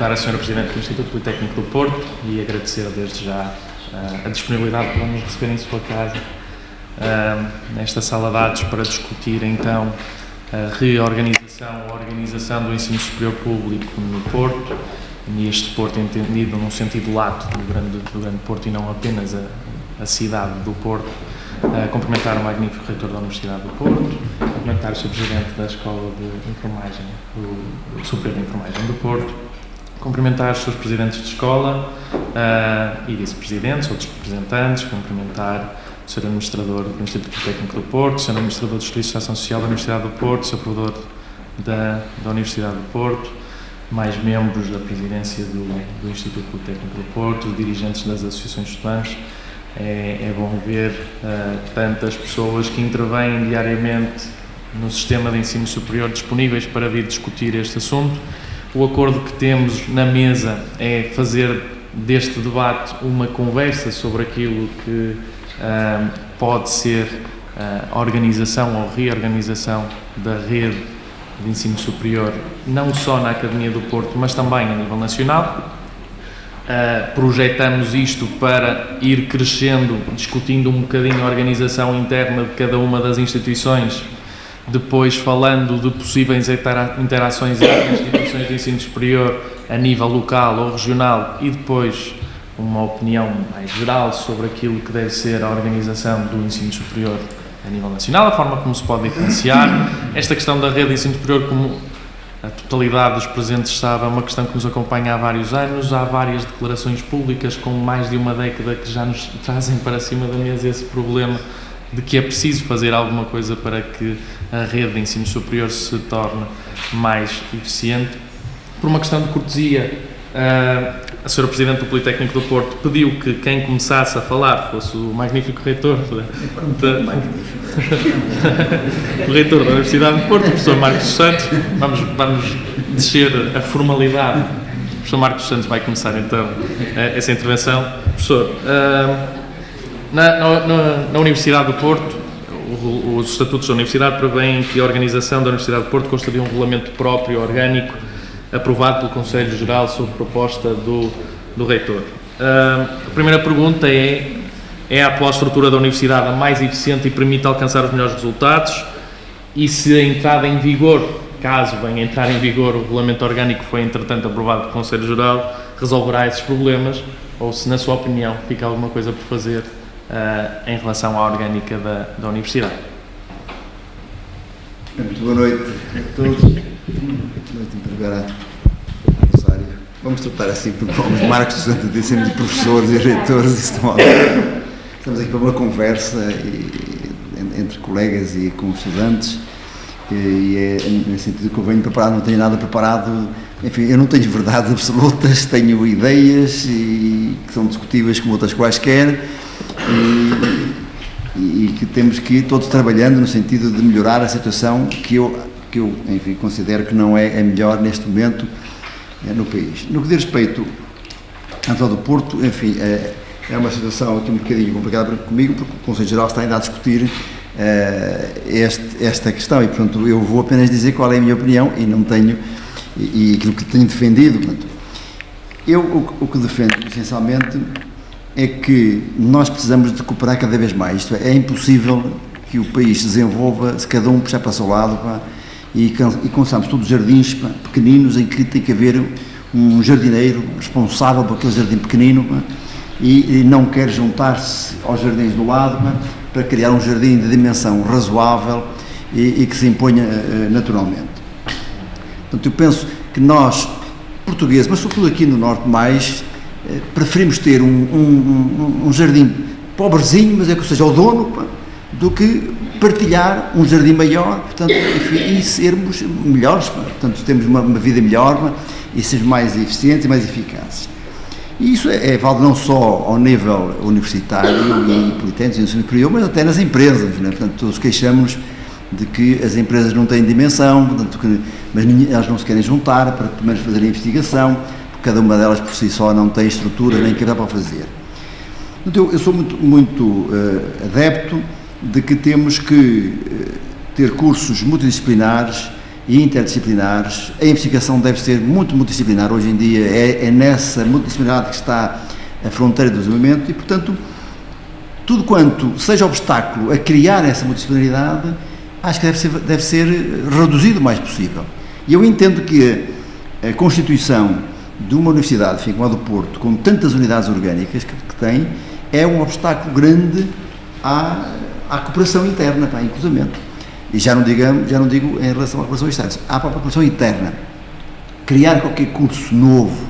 cumprimentar a Sra. Presidente do Instituto Politécnico do Porto e agradecer desde já a disponibilidade para nos receber em sua casa, nesta sala de atos, para discutir então a organização do ensino superior público no Porto, e este Porto entendido num sentido lato do grande Porto e não apenas a cidade do Porto. Cumprimentar o magnífico reitor da Universidade do Porto, cumprimentar o Sr. Presidente da Escola de Enfermagem, do Superior de Enfermagem do Porto, cumprimentar os seus presidentes de escola e vice-presidentes, outros representantes, cumprimentar o Sr. Administrador do Instituto Politécnico do Porto, o Sr. Administrador do Serviço de Ação Social da Universidade do Porto, o Sr. Provedor da Universidade do Porto, mais membros da presidência do Instituto Politécnico do Porto, os dirigentes das associações de estudantes. É bom ver tantas pessoas que intervêm diariamente no sistema de ensino superior disponíveis para vir discutir este assunto. O acordo que temos na mesa é fazer deste debate uma conversa sobre aquilo que pode ser a organização ou reorganização da rede de ensino superior, não só na Academia do Porto, mas também a nível nacional. Projetamos isto para ir crescendo, discutindo um bocadinho a organização interna de cada uma das instituições, depois falando de possíveis interações entre instituições de ensino superior a nível local ou regional, e depois uma opinião mais geral sobre aquilo que deve ser a organização do ensino superior a nível nacional, a forma como se pode diferenciar. Esta questão da rede de ensino superior, como a totalidade dos presentes sabe, é uma questão que nos acompanha há vários anos. Há várias declarações públicas com mais de uma década que já nos trazem para cima da mesa esse problema de que é preciso fazer alguma coisa para que a rede de ensino superior se torne mais eficiente. Por uma questão de cortesia, a Sra. Presidente do Politécnico do Porto pediu que quem começasse a falar fosse o magnífico reitor o reitor da Universidade do Porto, o professor Marcos Santos. Vamos descer a formalidade. O professor Marcos Santos vai começar então essa intervenção. Professor, na Universidade do Porto, os estatutos da Universidade prevêem que a organização da Universidade do Porto consta de um regulamento próprio, orgânico, aprovado pelo Conselho Geral sob proposta do reitor. A primeira pergunta é a atual estrutura da Universidade a mais eficiente e permite alcançar os melhores resultados? E se a entrada em vigor, caso venha a entrar em vigor o regulamento orgânico que foi entretanto aprovado pelo Conselho Geral, resolverá esses problemas? Ou se, na sua opinião, fica alguma coisa por fazer em relação à orgânica da Universidade? Muito boa noite a todos. Boa noite, empregário. Vamos tratar assim, porque vamos Marcos Santos, dizemos de professores e reitores, estamos aqui para uma conversa entre colegas e com estudantes, e é nesse sentido que eu venho preparado, não tenho nada preparado. Enfim, eu não tenho verdades absolutas, tenho ideias que são discutíveis como outras quaisquer, e que temos que ir todos trabalhando no sentido de melhorar a situação que eu enfim, considero que não é a melhor neste momento no país. No que diz respeito à Universidade do Porto, enfim, é uma situação aqui um bocadinho complicada comigo, porque o Conselho Geral está ainda a discutir esta questão, e portanto eu vou apenas dizer qual é a minha opinião e não tenho, e aquilo que tenho defendido. Portanto, o que defendo essencialmente é que nós precisamos de cooperar cada vez mais. Isto é impossível que o país se desenvolva se cada um puxar para o seu lado, e começamos todos jardins pequeninos em que tem que haver um jardineiro responsável por aquele jardim pequenino, e não quer juntar-se aos jardins do lado para criar um jardim de dimensão razoável e que se imponha naturalmente. Portanto, eu penso que nós, portugueses, mas sobretudo aqui no Norte mais, preferimos ter um jardim pobrezinho, mas é que seja o dono, do que partilhar um jardim maior, portanto, enfim, e sermos melhores, portanto, temos uma vida melhor, e sermos mais eficientes e mais eficazes. E isso vale não só ao nível universitário e politécnico e ensino superior, mas até nas empresas, né? Portanto, todos queixamos de que as empresas não têm dimensão, portanto, mas elas não se querem juntar para pelo menos fazer a investigação, porque cada uma delas por si só não tem estrutura nem capacidade para fazer. Então, eu sou muito adepto de que temos que ter cursos multidisciplinares e interdisciplinares. A investigação deve ser muito multidisciplinar. Hoje em dia é nessa multidisciplinaridade que está a fronteira do desenvolvimento e, portanto, tudo quanto seja obstáculo a criar essa multidisciplinaridade, acho que deve ser reduzido o mais possível. E eu entendo que a constituição de uma universidade, enfim, como a do Porto, com tantas unidades orgânicas que tem, é um obstáculo grande à cooperação interna, para inclusivamente. E já não digo em relação à cooperação externa, à própria cooperação interna. Criar qualquer curso novo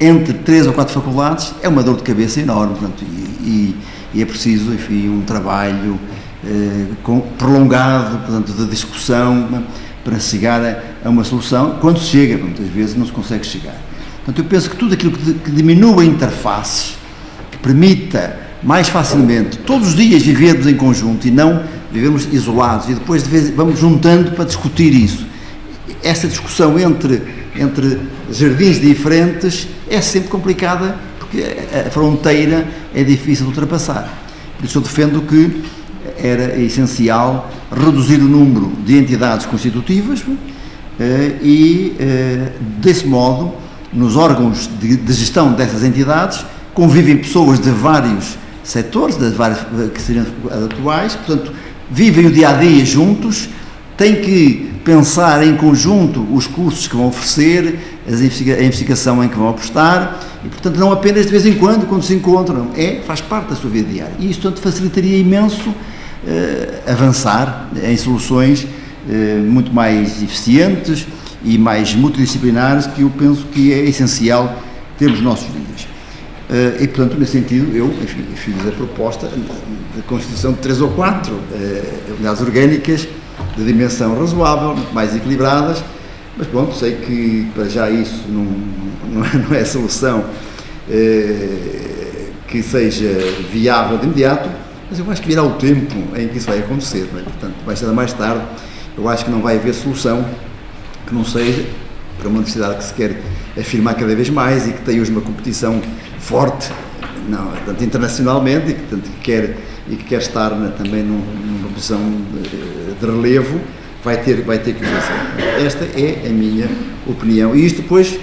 entre 3 ou 4 faculdades é uma dor de cabeça enorme, portanto, e é preciso, enfim, um trabalho prolongado, portanto, de discussão para chegar a uma solução. Quando se chega, muitas vezes não se consegue chegar. Portanto, eu penso que tudo aquilo que diminua interfaces, que permita mais facilmente, todos os dias, vivermos em conjunto e não vivermos isolados, e depois de vez vamos juntando para discutir isso. Essa discussão entre jardins diferentes é sempre complicada, porque a fronteira é difícil de ultrapassar. Por isso eu defendo que era essencial reduzir o número de entidades constitutivas e, desse modo, nos órgãos de gestão dessas entidades convivem pessoas de vários setores, que seriam atuais, portanto, vivem o dia-a-dia juntos, têm que pensar em conjunto os cursos que vão oferecer, a investigação em que vão apostar, e, portanto, não apenas de vez em quando se encontram, faz parte da sua vida diária. E isto, portanto, facilitaria imenso avançar em soluções muito mais eficientes e mais multidisciplinares, que eu penso que é essencial termos nos nossos dias. E, portanto, nesse sentido, eu fiz a proposta de constituição de 3 ou 4 unidades orgânicas de dimensão razoável, mais equilibradas, mas pronto, sei que para já isso não é a solução que seja viável de imediato, mas eu acho que virá o tempo em que isso vai acontecer, não é? Portanto, mais cedo ou mais tarde, eu acho que não vai haver solução que não seja para uma universidade que se quer afirmar cada vez mais e que tem hoje uma competição forte, tanto internacionalmente, e que quer estar também numa posição de relevo, vai ter que o fazer. Esta é a minha opinião. E isto depois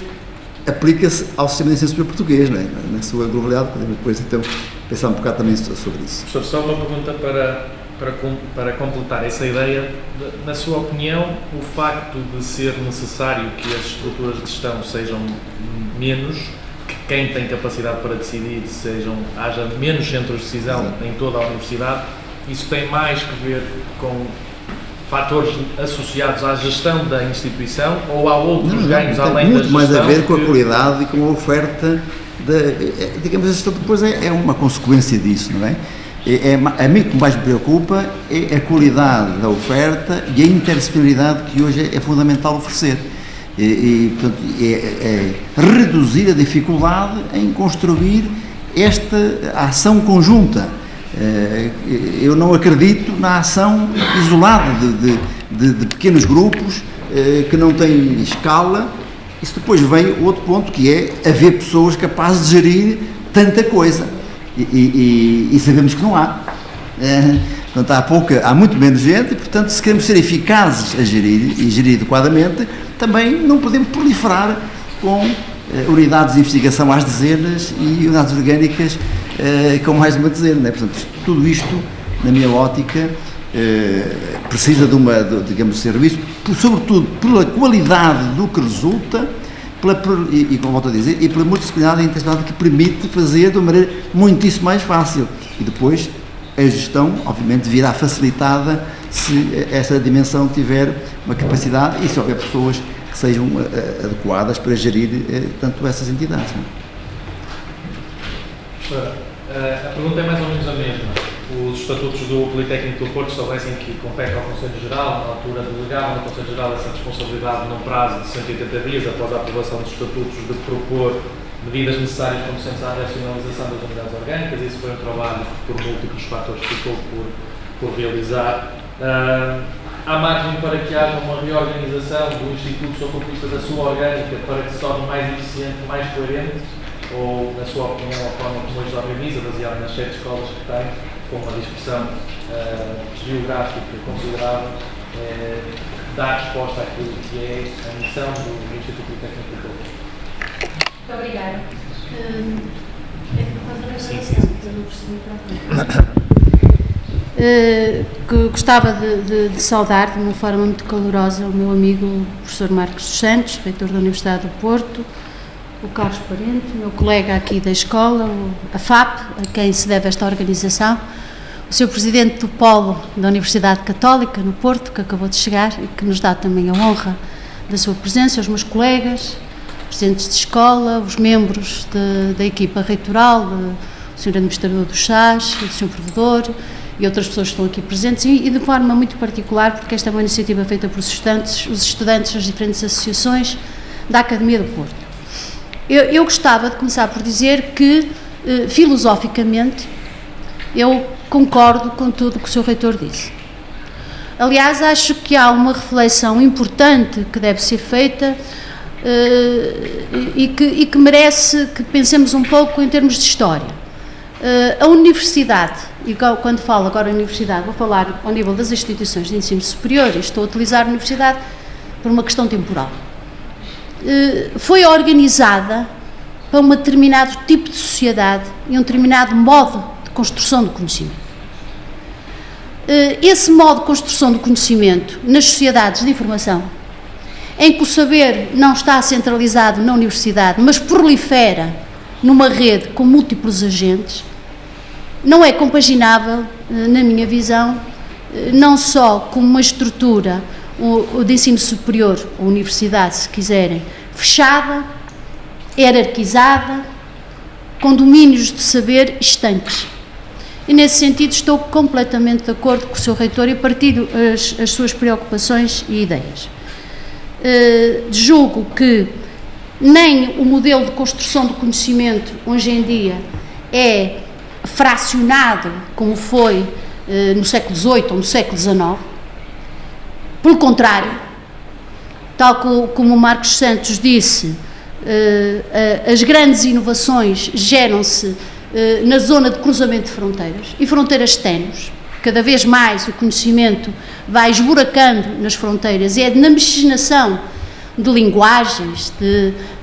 aplica-se ao sistema de ensino superior português, não é? Na sua globalidade. Podemos depois então pensar um bocado também sobre isso. Professor, só uma pergunta para completar essa ideia. Na sua opinião, o facto de ser necessário que as estruturas de gestão sejam menos, que quem tem capacidade para decidir haja menos centros de decisão Exato. Em toda a universidade, isso tem mais que ver com fatores associados à gestão da instituição ou há outros ganhos além da gestão? Muito mais a ver com a qualidade e com a oferta. Digamos, a gestão depois é uma consequência disso, não é? A mim o que mais me preocupa é a qualidade da oferta e a interdisciplinaridade que hoje é fundamental oferecer. Portanto, reduzir a dificuldade em construir esta ação conjunta. Eu não acredito na ação isolada de pequenos grupos que não têm escala. Isso depois vem outro ponto, que é haver pessoas capazes de gerir tanta coisa e sabemos que não há. Portanto, há muito menos gente e, portanto, se queremos ser eficazes a gerir e gerir adequadamente, também não podemos proliferar com unidades de investigação às dezenas e unidades orgânicas com mais de uma dezena, não é? Portanto, tudo isto, na minha ótica, precisa de serviço, sobretudo pela qualidade do que resulta, como volto a dizer, e pela multidisciplinaridade e interdisciplinaridade que permite fazer de uma maneira muitíssimo mais fácil. E depois a gestão, obviamente, virá facilitada se essa dimensão tiver uma capacidade e se houver pessoas que sejam adequadas para gerir tanto essas entidades. A pergunta é mais ou menos a mesma. Os estatutos do Politécnico do Porto estabelecem que compete ao Conselho Geral, na altura delegavam ao Conselho Geral essa responsabilidade num prazo de 180 dias após a aprovação dos estatutos de propor medidas necessárias conducentes à racionalização das unidades orgânicas. Isso foi um trabalho que, por múltiplos fatores, ficou por realizar. Há margem para que haja uma reorganização do Instituto sob o ponto de vista da sua orgânica para que se torne mais eficiente, mais coerente? Ou, na sua opinião, a forma como hoje organiza, baseada nas 7 escolas que tem, com uma dispersão geográfica considerável, dar resposta àquilo que é a missão do Instituto Politécnico do Porto. Muito obrigada. Gostava de saudar de uma forma muito calorosa o meu amigo o professor Marcos dos Santos, reitor da Universidade do Porto, o Carlos Parente, o meu colega aqui da escola, a FAP, a quem se deve esta organização, o Sr. Presidente do Polo da Universidade Católica no Porto, que acabou de chegar e que nos dá também a honra da sua presença, os meus colegas, presidentes de escola, os membros da equipa reitoral, o Sr. Administrador do SAS, o Sr. Provedor e outras pessoas que estão aqui presentes e de forma muito particular, porque esta é uma iniciativa feita por os estudantes das diferentes associações da Academia do Porto. Eu gostava de começar por dizer que, filosoficamente, eu concordo com tudo o que o Sr. Reitor disse. Aliás, acho que há uma reflexão importante que deve ser feita e que merece que pensemos um pouco em termos de história. A universidade, e quando falo agora em universidade, vou falar ao nível das instituições de ensino superior, e estou a utilizar a universidade por uma questão temporal. Foi organizada para um determinado tipo de sociedade e um determinado modo de construção do conhecimento. Esse modo de construção do conhecimento nas sociedades de informação, em que o saber não está centralizado na universidade, mas prolifera numa rede com múltiplos agentes, não é compaginável, na minha visão, não só com uma estrutura de ensino superior, ou universidade, se quiserem, fechada, hierarquizada, com domínios de saber estanques. E, nesse sentido, estou completamente de acordo com o Sr. Reitor e partilho as suas preocupações e ideias. Julgo que nem o modelo de construção do conhecimento, hoje em dia, é fracionado, como foi no século XVIII ou no século XIX. Pelo contrário, tal como o Marcos Santos disse, as grandes inovações geram-se na zona de cruzamento de fronteiras e fronteiras ténues. Cada vez mais o conhecimento vai esburacando nas fronteiras e é na miscigenação de linguagens,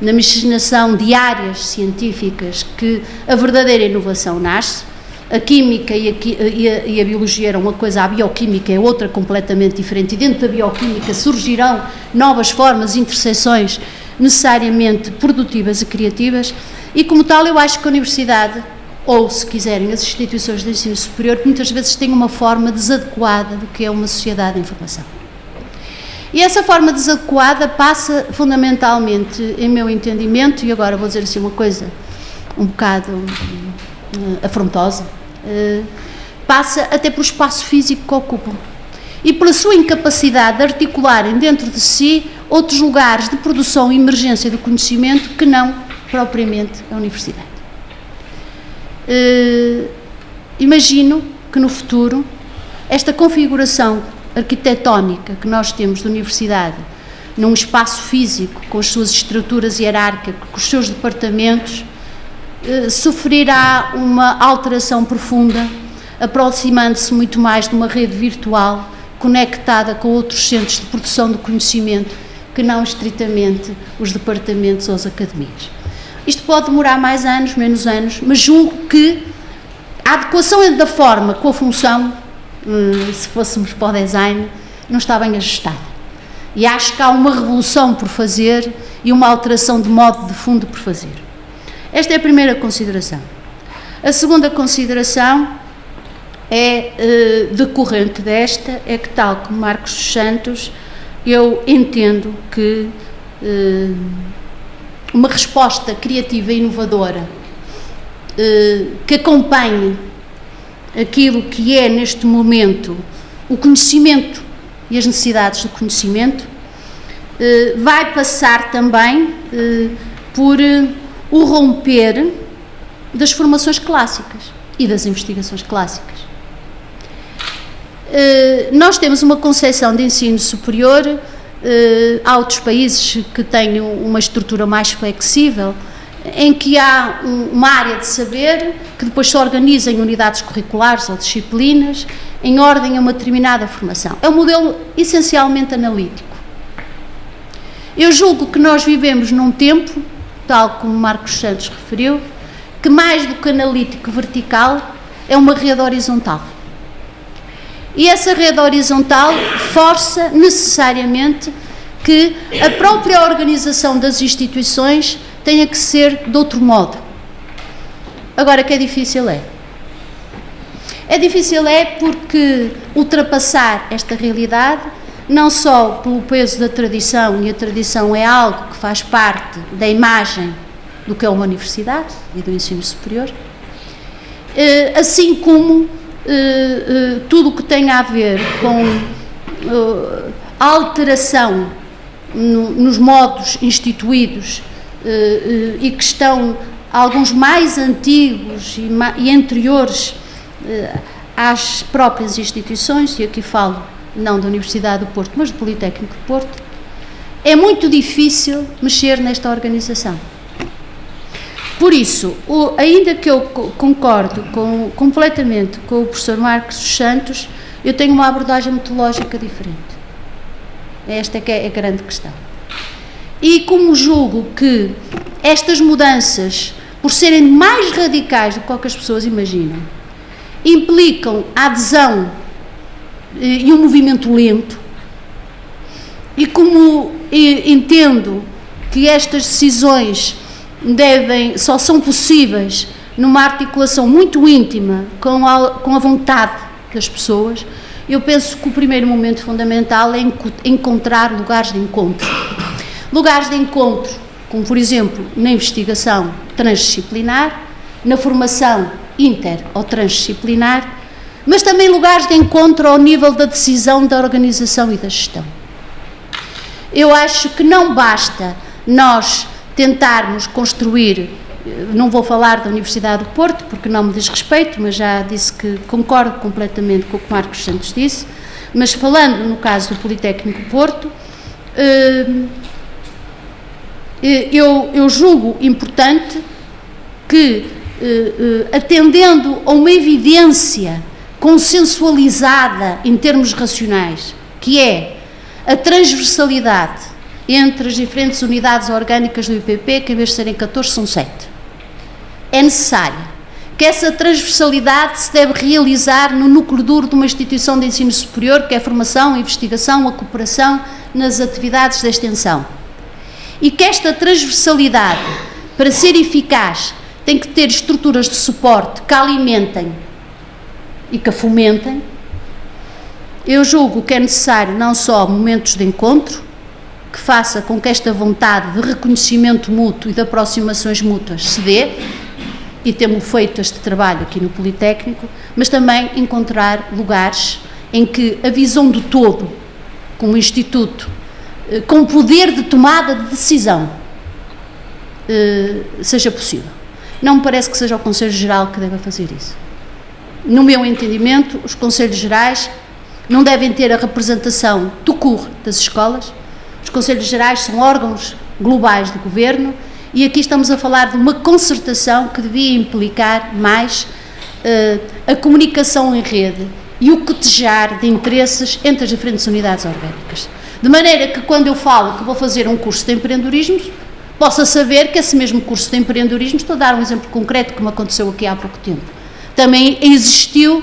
na miscigenação de áreas científicas que a verdadeira inovação nasce. A química e a biologia eram uma coisa, a bioquímica é outra completamente diferente, e dentro da bioquímica surgirão novas formas e interseções necessariamente produtivas e criativas, e como tal eu acho que a universidade, ou se quiserem as instituições de ensino superior, muitas vezes têm uma forma desadequada do que é uma sociedade de informação. E essa forma desadequada passa fundamentalmente, em meu entendimento, e agora vou dizer assim uma coisa um bocado afrontosa, passa até pelo espaço físico que ocupam e pela sua incapacidade de articularem dentro de si outros lugares de produção e emergência do conhecimento que não propriamente a universidade. Imagino que no futuro esta configuração arquitetónica que nós temos de universidade, num espaço físico com as suas estruturas hierárquicas, com os seus departamentos, sofrerá uma alteração profunda, aproximando-se muito mais de uma rede virtual conectada com outros centros de produção de conhecimento que não estritamente os departamentos ou as academias. Isto pode demorar mais anos, menos anos, mas julgo que a adequação da forma com a função, se fôssemos para o design, não está bem ajustada. E acho que há uma revolução por fazer e uma alteração de modo de fundo por fazer. Esta é a primeira consideração. A segunda consideração é decorrente desta, é que, tal como Marcos dos Santos, eu entendo que uma resposta criativa e inovadora que acompanhe aquilo que é neste momento o conhecimento e as necessidades do conhecimento vai passar também por o romper das formações clássicas e das investigações clássicas. Nós temos uma concepção de ensino superior, há outros países que têm uma estrutura mais flexível em que há uma área de saber que depois se organiza em unidades curriculares ou disciplinas em ordem a uma determinada formação. É um modelo essencialmente analítico. Eu julgo que nós vivemos num tempo, tal como Marcos Santos referiu, que mais do que analítico vertical é uma rede horizontal. E essa rede horizontal força necessariamente que a própria organização das instituições tenha que ser de outro modo. Agora, que é difícil é. É difícil é porque ultrapassar esta realidade, não só pelo peso da tradição, e a tradição é algo que faz parte da imagem do que é uma universidade e do ensino superior, assim como tudo o que tem a ver com a alteração nos modos instituídos e que estão alguns mais antigos e anteriores às próprias instituições, e aqui falo não da Universidade do Porto, mas do Politécnico de Porto, é muito difícil mexer nesta organização. Por isso, ainda que eu concordo completamente com o professor Marcos Santos, eu tenho uma abordagem metodológica diferente. Esta é que é a grande questão. E como julgo que estas mudanças, por serem mais radicais do que as pessoas imaginam, implicam a adesão e um movimento lento, e como entendo que estas decisões só são possíveis numa articulação muito íntima com a vontade das pessoas, eu penso que o primeiro momento fundamental é encontrar lugares de encontro. Lugares de encontro, como por exemplo na investigação transdisciplinar, na formação inter ou transdisciplinar, mas também lugares de encontro ao nível da decisão, da organização e da gestão. Eu acho que não basta nós tentarmos construir, não vou falar da Universidade do Porto, porque não me diz respeito, mas já disse que concordo completamente com o que Marcos Santos disse, mas falando no caso do Politécnico do Porto, eu julgo importante que, atendendo a uma evidência consensualizada em termos racionais, que é a transversalidade entre as diferentes unidades orgânicas do IPP, que em vez de serem 14 são 7. É necessário que essa transversalidade se deve realizar no núcleo duro de uma instituição de ensino superior, que é a formação, a investigação, a cooperação nas atividades de extensão. E que esta transversalidade, para ser eficaz, tem que ter estruturas de suporte que a alimentem e que a fomentem. Eu julgo que é necessário não só momentos de encontro, que faça com que esta vontade de reconhecimento mútuo e de aproximações mútuas se dê, e temos feito este trabalho aqui no Politécnico, mas também encontrar lugares em que a visão do todo, como instituto, com poder de tomada de decisão, seja possível. Não me parece que seja o Conselho Geral que deva fazer isso. No meu entendimento, os Conselhos Gerais não devem ter a representação do CUR das escolas. Os Conselhos Gerais são órgãos globais do Governo e aqui estamos a falar de uma concertação que devia implicar mais a comunicação em rede e o cotejar de interesses entre as diferentes unidades orgânicas. De maneira que quando eu falo que vou fazer um curso de empreendedorismo, possa saber que esse mesmo curso de empreendedorismo, estou a dar um exemplo concreto que me aconteceu aqui há pouco tempo, também existiu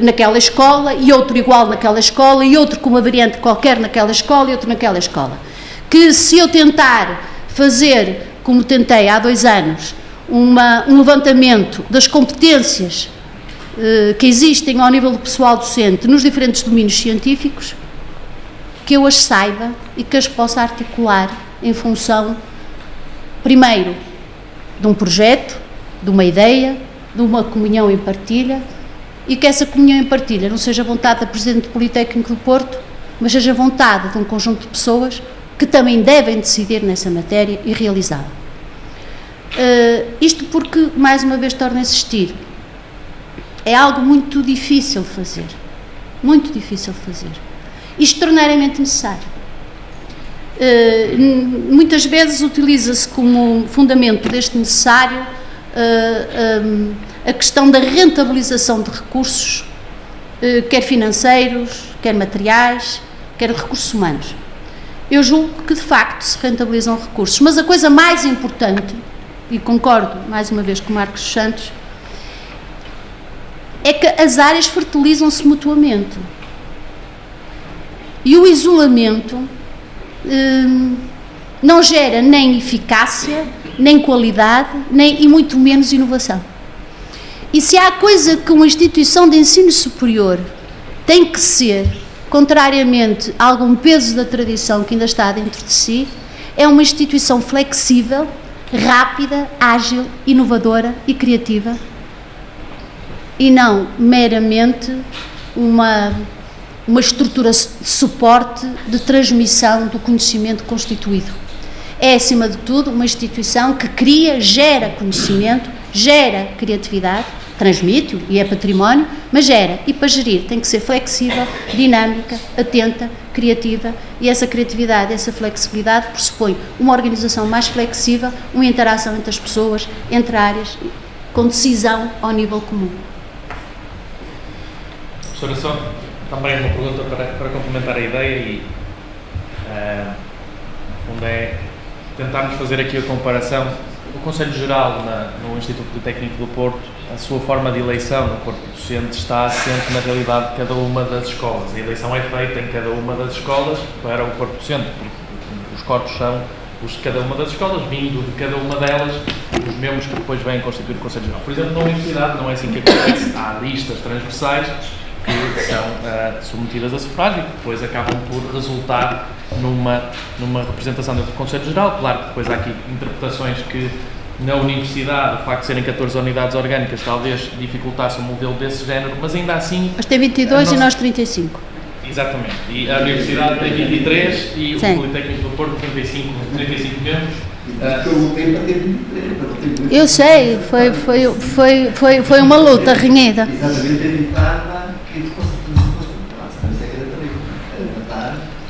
naquela escola, e outro igual naquela escola, e outro com uma variante qualquer naquela escola, e outro naquela escola. Que se eu tentar fazer, como tentei há 2 anos, um levantamento das competências que existem ao nível do pessoal docente nos diferentes domínios científicos, que eu as saiba e que as possa articular em função, primeiro, de um projeto, de uma ideia, de uma comunhão em partilha, e que essa comunhão em partilha não seja vontade da Presidente do Politécnico do Porto, mas seja vontade de um conjunto de pessoas que também devem decidir nessa matéria e realizá-la. Isto porque, mais uma vez, torno a insistir, é algo muito difícil de fazer, muito difícil de fazer, e extraordinariamente necessário. Muitas vezes utiliza-se como fundamento deste necessário a questão da rentabilização de recursos, quer financeiros, quer materiais, quer de recursos humanos. Eu julgo que de facto se rentabilizam recursos, mas a coisa mais importante, e concordo mais uma vez com o Marcos Santos, é que as áreas fertilizam-se mutuamente. E o isolamento não gera nem eficácia, nem qualidade, e muito menos inovação. E se há coisa que uma instituição de ensino superior tem que ser, contrariamente a algum peso da tradição que ainda está dentro de si, é uma instituição flexível, rápida, ágil, inovadora e criativa, e não meramente uma estrutura de suporte, de transmissão do conhecimento constituído. É, acima de tudo, uma instituição que cria, gera conhecimento, gera criatividade, transmite-o e é património, mas gera, e para gerir tem que ser flexível, dinâmica, atenta, criativa, e essa criatividade, essa flexibilidade pressupõe uma organização mais flexível, uma interação entre as pessoas, entre áreas, com decisão ao nível comum. Professora, só também uma pergunta para complementar a ideia e, no fundo, é tentarmos fazer aqui a comparação. O Conselho Geral no Instituto Politécnico do Porto, a sua forma de eleição no corpo docente está assente na realidade de cada uma das escolas. A eleição é feita em cada uma das escolas para o corpo docente, porque os corpos são os de cada uma das escolas, vindo de cada uma delas, os membros que depois vêm constituir o Conselho Geral. Por exemplo, na universidade não é assim que acontece. Há listas transversais que são submetidas a sufrágio e que depois acabam por resultar numa representação dentro do Conselho Geral. Claro que depois há aqui interpretações que na universidade, o facto de serem 14 unidades orgânicas talvez dificultasse um modelo desse género, mas ainda assim... Mas tem 22 e nós 35. Exatamente, e a universidade tem 23 e o Politécnico do Porto 35 membros. Eu sei, foi uma luta renhida.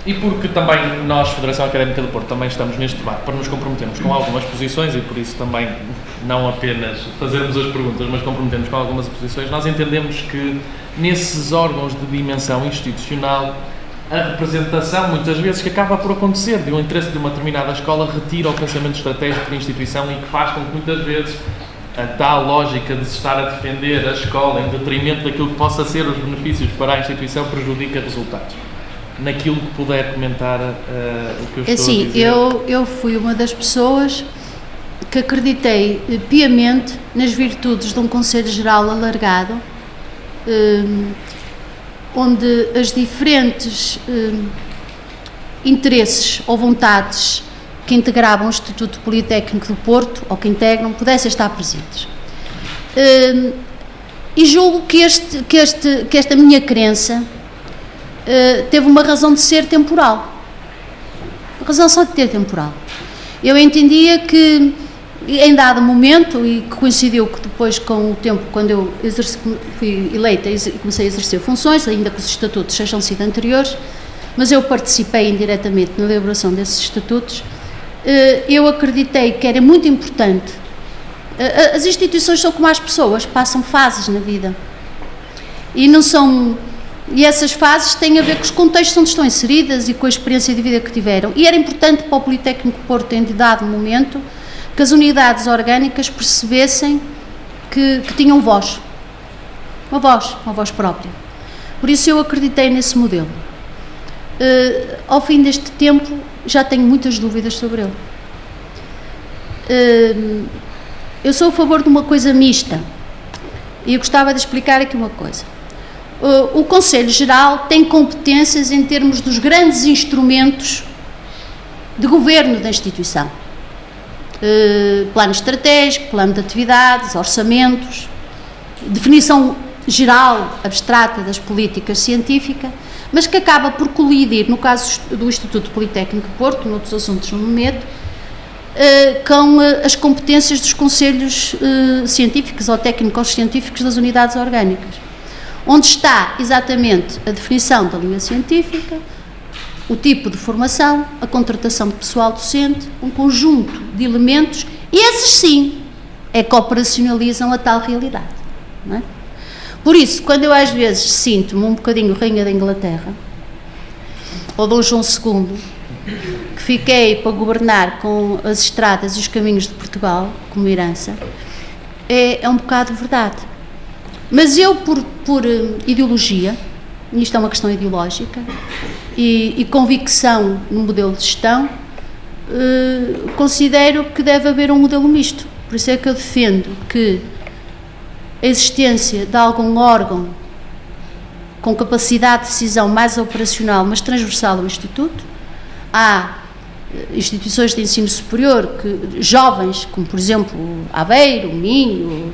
E porque também nós, Federação Académica do Porto, também estamos neste debate para nos comprometermos com algumas posições e por isso também não apenas fazermos as perguntas, mas comprometermos com algumas posições, nós entendemos que nesses órgãos de dimensão institucional a representação, muitas vezes, que acaba por acontecer de um interesse de uma determinada escola retira o pensamento estratégico da instituição e que faz com que muitas vezes a tal lógica de se estar a defender a escola em detrimento daquilo que possa ser os benefícios para a instituição prejudica resultados. Naquilo que puder comentar o que eu estou a dizer. Eu fui uma das pessoas que acreditei piamente nas virtudes de um Conselho Geral alargado, onde as diferentes interesses ou vontades que integravam o Instituto Politécnico do Porto, ou que integram, pudessem estar presentes. E julgo que esta minha crença teve uma razão de ser temporal. Uma razão só de ter temporal. Eu entendia que, em dado momento, e que coincidiu que depois com o tempo, quando eu fui eleita e comecei a exercer funções, ainda que os estatutos sejam sido anteriores, mas eu participei indiretamente na elaboração desses estatutos, eu acreditei que era muito importante. As instituições são como as pessoas, passam fases na vida. E essas fases têm a ver com os contextos onde estão inseridas e com a experiência de vida que tiveram. E era importante para o Politécnico Porto, em dado momento, que as unidades orgânicas percebessem que tinham voz. Uma voz própria. Por isso eu acreditei nesse modelo. Ao fim deste tempo, já tenho muitas dúvidas sobre ele. Eu sou a favor de uma coisa mista. E eu gostava de explicar aqui uma coisa. O Conselho Geral tem competências em termos dos grandes instrumentos de governo da instituição. Plano estratégico, plano de atividades, orçamentos, definição geral, abstrata das políticas científicas, mas que acaba por colidir, no caso do Instituto Politécnico de Porto, noutros assuntos não me meto, com as competências dos conselhos científicos ou técnicos científicos das unidades orgânicas, onde está exatamente a definição da linha científica, o tipo de formação, a contratação de pessoal docente, um conjunto de elementos, e esses sim é que operacionalizam a tal realidade. Não é? Por isso, quando eu às vezes sinto-me um bocadinho Rainha da Inglaterra, ou Dom João II, que fiquei para governar com as estradas e os caminhos de Portugal, como herança, é um bocado verdade. Mas eu, por ideologia, e isto é uma questão ideológica, e convicção no modelo de gestão, considero que deve haver um modelo misto. Por isso é que eu defendo que a existência de algum órgão com capacidade de decisão mais operacional, mas transversal ao Instituto. Há instituições de ensino superior, jovens, como por exemplo Aveiro, Minho,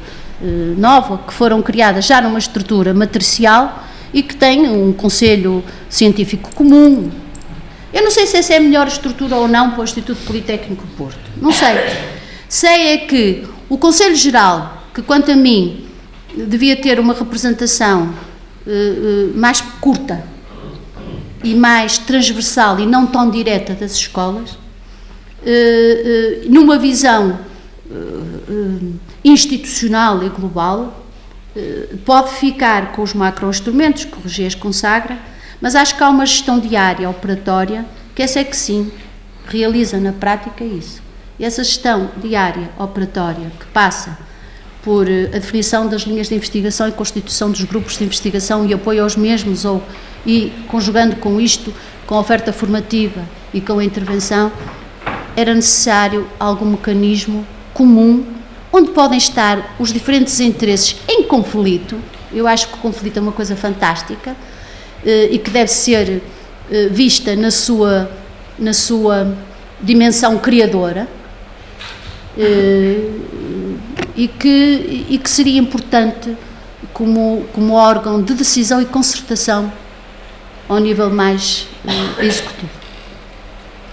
Nova, que foram criadas já numa estrutura matricial e que têm um conselho científico comum. Eu não sei se essa é a melhor estrutura ou não para o Instituto Politécnico do Porto, não sei. Sei é que o Conselho Geral, que quanto a mim devia ter uma representação mais curta e mais transversal e não tão direta das escolas, numa visão institucional e global, pode ficar com os macro-instrumentos que o Regês consagra, mas acho que há uma gestão diária, operatória, que essa é que sim, realiza na prática isso. E essa gestão diária, operatória, que passa por a definição das linhas de investigação e constituição dos grupos de investigação e apoio aos mesmos, e conjugando com isto, com a oferta formativa e com a intervenção, era necessário algum mecanismo comum, onde podem estar os diferentes interesses em conflito. Eu acho que o conflito é uma coisa fantástica e que deve ser vista na sua dimensão criadora, e que seria importante como órgão de decisão e concertação ao nível mais executivo.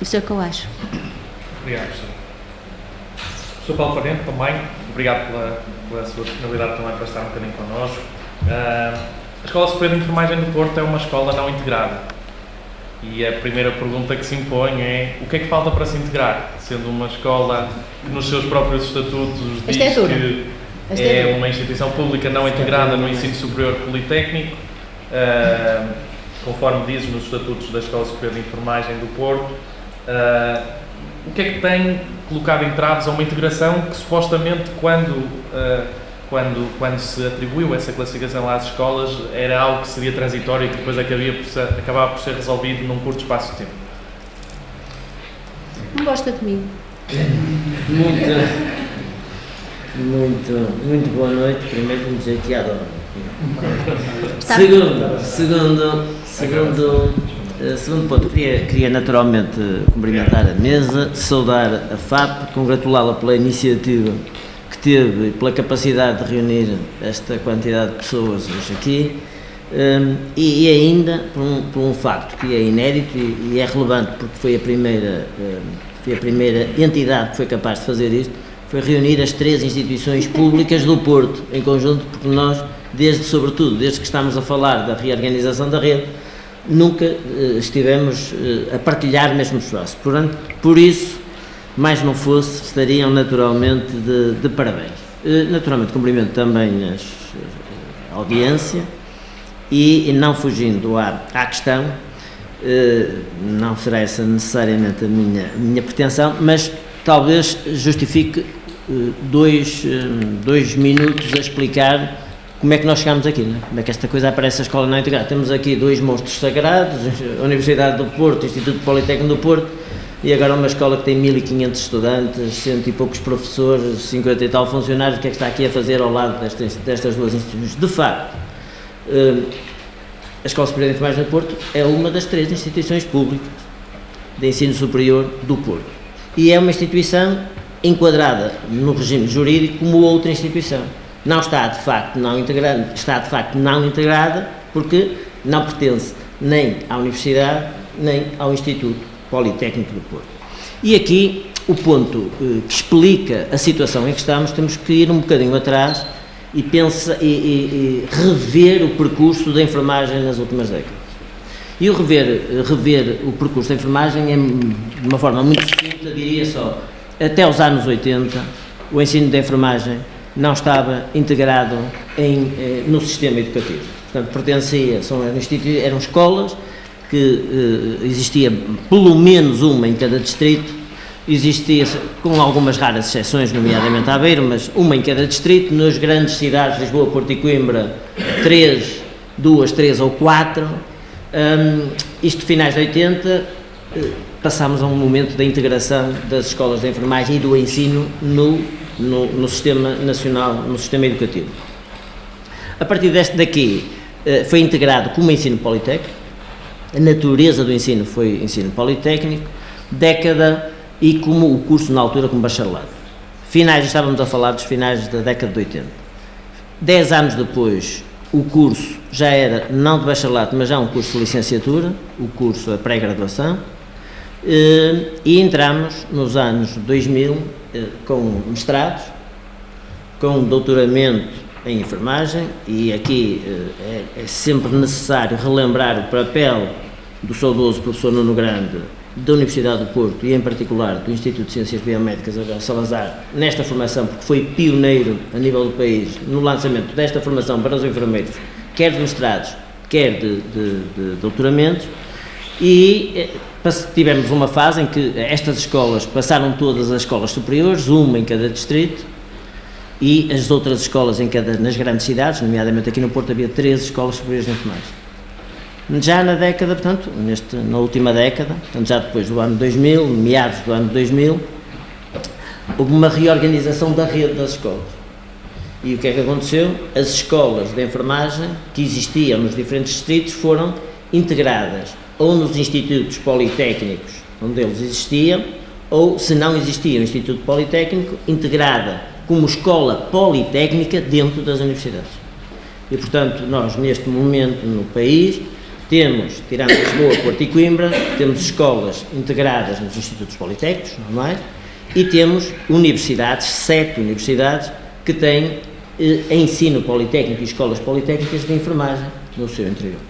Isso é o que eu acho. Obrigado, professor. Sr. Paulo Parente, também, obrigado pela sua disponibilidade também para estar um bocadinho connosco. A Escola Superior de Enfermagem do Porto é uma escola não integrada. E a primeira pergunta que se impõe é: o que é que falta para se integrar? Sendo uma escola que nos seus próprios estatutos diz que é uma instituição pública não integrada no ensino superior politécnico, conforme diz nos estatutos da Escola Superior de Enfermagem do Porto, o que é que tem colocado entraves a uma integração que supostamente quando se atribuiu essa classificação às escolas era algo que seria transitório e que depois acabava por ser resolvido num curto espaço de tempo? Não gosta de mim? Muito boa noite. Primeiro, vamos dizer que adoro. Segundo ponto, queria naturalmente cumprimentar a mesa, saudar a FAP, congratulá-la pela iniciativa que teve e pela capacidade de reunir esta quantidade de pessoas hoje aqui, e ainda por um facto que é inédito e é relevante, porque foi a primeira entidade que foi capaz de fazer isto, foi reunir as 3 instituições públicas do Porto em conjunto, porque nós, sobretudo desde que estamos a falar da reorganização da rede, nunca estivemos a partilhar o mesmo espaço. Portanto, por isso, mais não fosse, estariam naturalmente de parabéns. Naturalmente cumprimento também a audiência e não fugindo à questão, não será essa necessariamente a minha pretensão, mas talvez justifique 2 minutos a explicar como é que nós chegamos aqui, não é? Como é que esta coisa aparece a escola não integrada. Temos aqui 2 monstros sagrados, a Universidade do Porto, o Instituto Politécnico do Porto, e agora uma escola que tem 1.500 estudantes, 100 e poucos professores, 50 e tal funcionários. O que é que está aqui a fazer ao lado destas 2 instituições? De facto, a Escola Superior de Enfermagem do Porto é uma das 3 instituições públicas de ensino superior do Porto. E é uma instituição enquadrada no regime jurídico como outra instituição. Não está de facto não integrada, está de facto não integrada porque não pertence nem à Universidade nem ao Instituto Politécnico do Porto. E aqui o ponto que explica a situação em que estamos, temos que ir um bocadinho atrás e rever o percurso da enfermagem nas últimas décadas. E o rever o percurso da enfermagem é, de uma forma muito simples, eu diria só, até os anos 80, o ensino de enfermagem não estava integrado no sistema educativo. Portanto, eram escolas que existia pelo menos uma em cada distrito, existia, com algumas raras exceções, nomeadamente a Aveiro, mas uma em cada distrito. Nas grandes cidades, Lisboa, Porto e Coimbra, 2, 3 ou 4. Isto, finais de 80, passámos a um momento da integração das escolas de enfermagem e do ensino no sistema nacional, no sistema educativo. A partir daqui, foi integrado como ensino politécnico, a natureza do ensino foi ensino politécnico, e como o curso na altura como bacharelado. Estávamos a falar dos finais da década de 80. 10 anos depois, o curso já era não de bacharelato, mas já um curso de licenciatura, o curso da pré-graduação, e entramos nos anos 2000 com mestrados, com doutoramento em enfermagem, e aqui é sempre necessário relembrar o papel do saudoso professor Nuno Grande, da Universidade do Porto e em particular do Instituto de Ciências Biomédicas Salazar, nesta formação, porque foi pioneiro a nível do país no lançamento desta formação para os enfermeiros, quer de mestrados, quer de doutoramentos, e tivemos uma fase em que estas escolas passaram todas as escolas superiores, uma em cada distrito, e as outras escolas nas grandes cidades, nomeadamente aqui no Porto havia 13 escolas superiores de enfermagem. Já na década, portanto, na última década, portanto, já depois do ano 2000, meados do ano 2000, houve uma reorganização da rede das escolas. E o que é que aconteceu? As escolas de enfermagem que existiam nos diferentes distritos foram integradas ou nos institutos politécnicos onde eles existiam, ou, se não existia o Instituto Politécnico, integrada como escola politécnica dentro das universidades. E, portanto, nós, neste momento, no país, temos, tirando Lisboa, Porto e Coimbra, temos escolas integradas nos institutos politécnicos, normais, e temos universidades, 7 universidades, que têm ensino politécnico e escolas politécnicas de enfermagem no seu interior.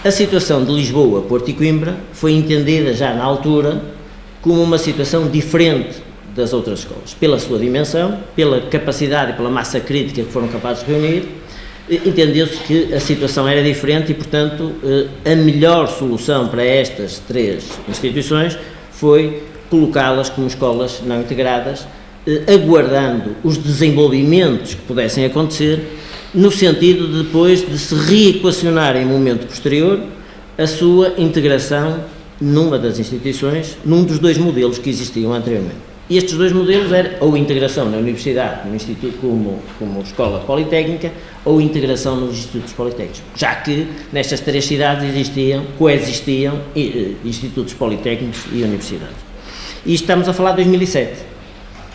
A situação de Lisboa, Porto e Coimbra foi entendida já na altura como uma situação diferente das outras escolas, pela sua dimensão, pela capacidade e pela massa crítica que foram capazes de reunir. Entendeu-se que a situação era diferente e, portanto, a melhor solução para estas 3 instituições foi colocá-las como escolas não integradas, aguardando os desenvolvimentos que pudessem acontecer, no sentido de depois de se reequacionar em momento posterior a sua integração numa das instituições, num dos 2 modelos que existiam anteriormente. E estes 2 modelos eram ou integração na universidade, no instituto como escola politécnica, ou integração nos institutos politécnicos, já que nestas 3 cidades coexistiam institutos politécnicos e universidades. E estamos a falar de 2007,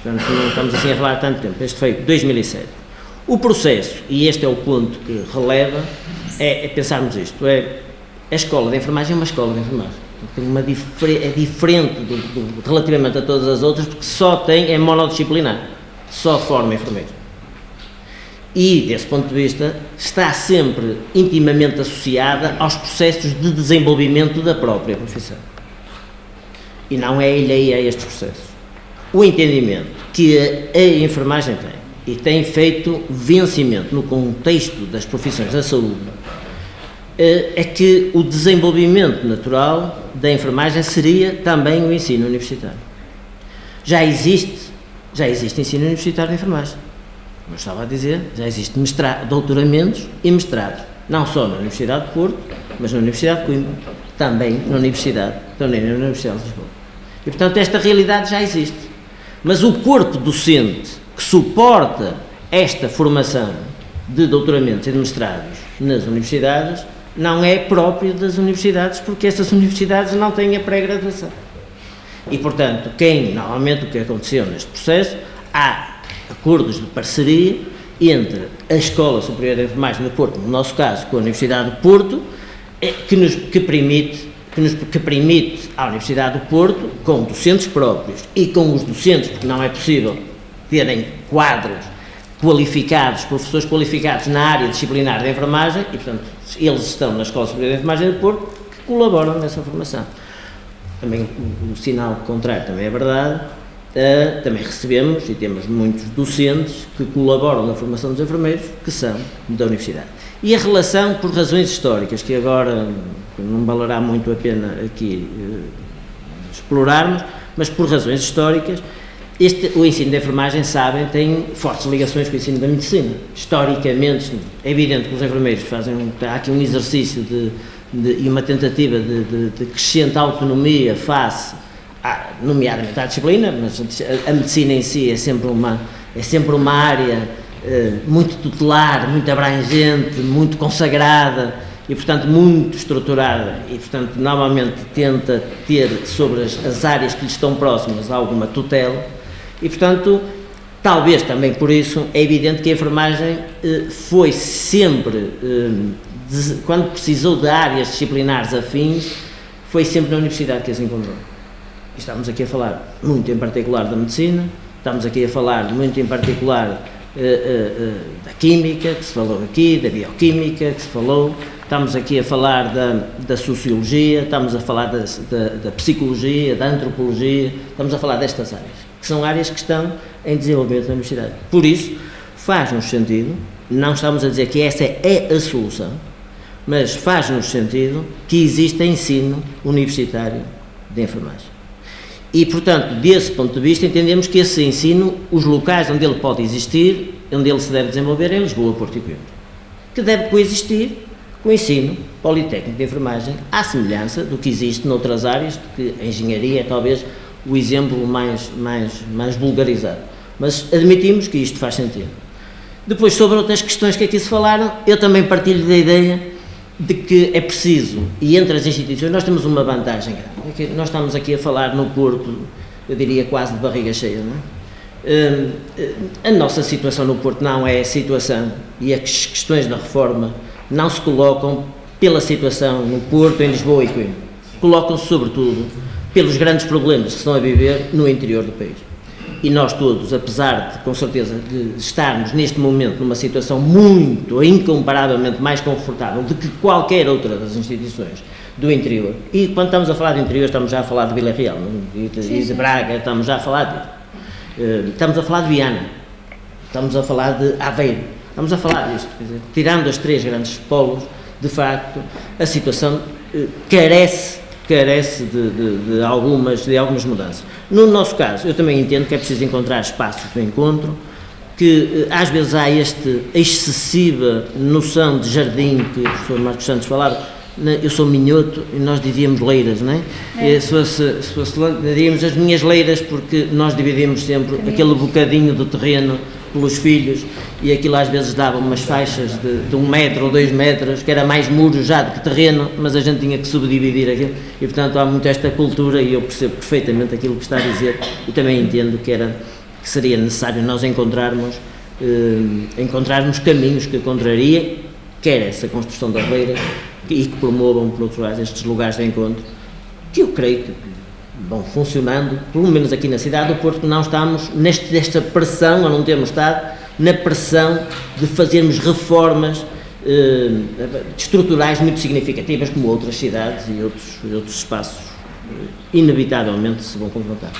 portanto não estamos assim a falar há tanto tempo, este foi 2007. O processo, e este é o ponto que releva, é pensarmos isto, a escola de enfermagem é uma escola de enfermagem. É diferente relativamente a todas as outras, porque é monodisciplinar, só forma enfermeiros. E, desse ponto de vista, está sempre intimamente associada aos processos de desenvolvimento da própria profissão. E não é alheia a estes processos. O entendimento que a enfermagem tem, e tem feito vencimento no contexto das profissões da saúde, é que o desenvolvimento natural da enfermagem seria também o ensino universitário. Já existe ensino universitário de enfermagem. Como eu estava a dizer, já existe doutoramentos e mestrados, não só na Universidade de Porto, mas na Universidade de Coimbra, também na Universidade de Lisboa. E, portanto, esta realidade já existe. Mas o corpo docente que suporta esta formação de doutoramentos e de mestrados nas universidades não é próprio das universidades, porque essas universidades não têm a pré-graduação. E, portanto, normalmente o que aconteceu neste processo, há acordos de parceria entre a Escola Superior de Enfermagem do Porto, no nosso caso com a Universidade do Porto, que permite à Universidade do Porto, com docentes próprios e com os docentes, porque não é possível terem quadros qualificados, professores qualificados na área disciplinar da enfermagem, e, portanto, eles estão na Escola Superior de Enfermagem do Porto, que colaboram nessa formação. Também o sinal contrário também é verdade, também recebemos e temos muitos docentes que colaboram na formação dos enfermeiros que são da Universidade. E a relação, por razões históricas, que agora não valerá muito a pena aqui explorarmos, mas por razões históricas, o ensino da enfermagem, sabem, tem fortes ligações com o ensino da medicina. Historicamente, é evidente que os enfermeiros há aqui um exercício e uma tentativa de crescente autonomia face, nomeadamente à disciplina, mas a medicina em si é sempre uma área muito tutelar, muito abrangente, muito consagrada e, portanto, muito estruturada e, portanto, normalmente tenta ter sobre as áreas que lhe estão próximas alguma tutela e, portanto, talvez também por isso é evidente que a enfermagem foi sempre, quando precisou de áreas disciplinares afins, foi sempre na universidade que as encontrou. E estamos aqui a falar muito em particular da medicina, estamos aqui a falar muito em particular da química, que se falou aqui, da bioquímica, que se falou, estamos aqui a falar da sociologia, estamos a falar da psicologia, da antropologia, estamos a falar destas áreas, que são áreas que estão em desenvolvimento na universidade. Por isso, faz-nos sentido, não estamos a dizer que essa é a solução, mas faz-nos sentido que exista ensino universitário de enfermagem. E, portanto, desse ponto de vista, entendemos que esse ensino, os locais onde ele pode existir, onde ele se deve desenvolver, é em Lisboa, Porto e Coimbra, que deve coexistir com o ensino politécnico de enfermagem, à semelhança do que existe noutras áreas, que a engenharia é talvez o exemplo mais vulgarizado. Mas admitimos que isto faz sentido. Depois, sobre outras questões que aqui se falaram, eu também partilho da ideia de que é preciso, e entre as instituições nós temos uma vantagem grande, é que nós estamos aqui a falar no Porto, eu diria quase de barriga cheia, não é? A nossa situação no Porto não é a situação, e as questões da reforma não se colocam pela situação no Porto, em Lisboa e Coimbra, colocam-se sobretudo pelos grandes problemas que estão a viver no interior do país. E nós todos, apesar de, com certeza, de estarmos neste momento numa situação muito, incomparavelmente mais confortável do que qualquer outra das instituições do interior, e quando estamos a falar do interior estamos já a falar de Vila Real e de Braga, estamos já a falar estamos a falar de Viana, estamos a falar de Aveiro, estamos a falar disto, quer dizer, tirando as três grandes polos, de facto, a situação carece de algumas mudanças. No nosso caso, eu também entendo que é preciso encontrar espaços de encontro, que às vezes há esta excessiva noção de jardim, que o professor Marcos Santos falava, eu sou minhoto e nós dizíamos leiras, não é? Se fosse diríamos as minhas leiras, porque nós dividimos sempre aquele bocadinho do terreno pelos filhos e aquilo às vezes dava umas faixas de 1 metro ou 2 metros, que era mais muro já do que terreno, mas a gente tinha que subdividir aquilo e, portanto, há muito esta cultura e eu percebo perfeitamente aquilo que está a dizer e também entendo que seria necessário nós encontrarmos caminhos que contrariem, quer essa construção das leiras e que promovam, por outro lado, estes lugares de encontro, que eu creio que vão funcionando, pelo menos aqui na cidade do Porto, não estamos nesta pressão, ou não temos estado, na pressão de fazermos reformas estruturais muito significativas, como outras cidades e outros espaços inevitavelmente se vão confrontar.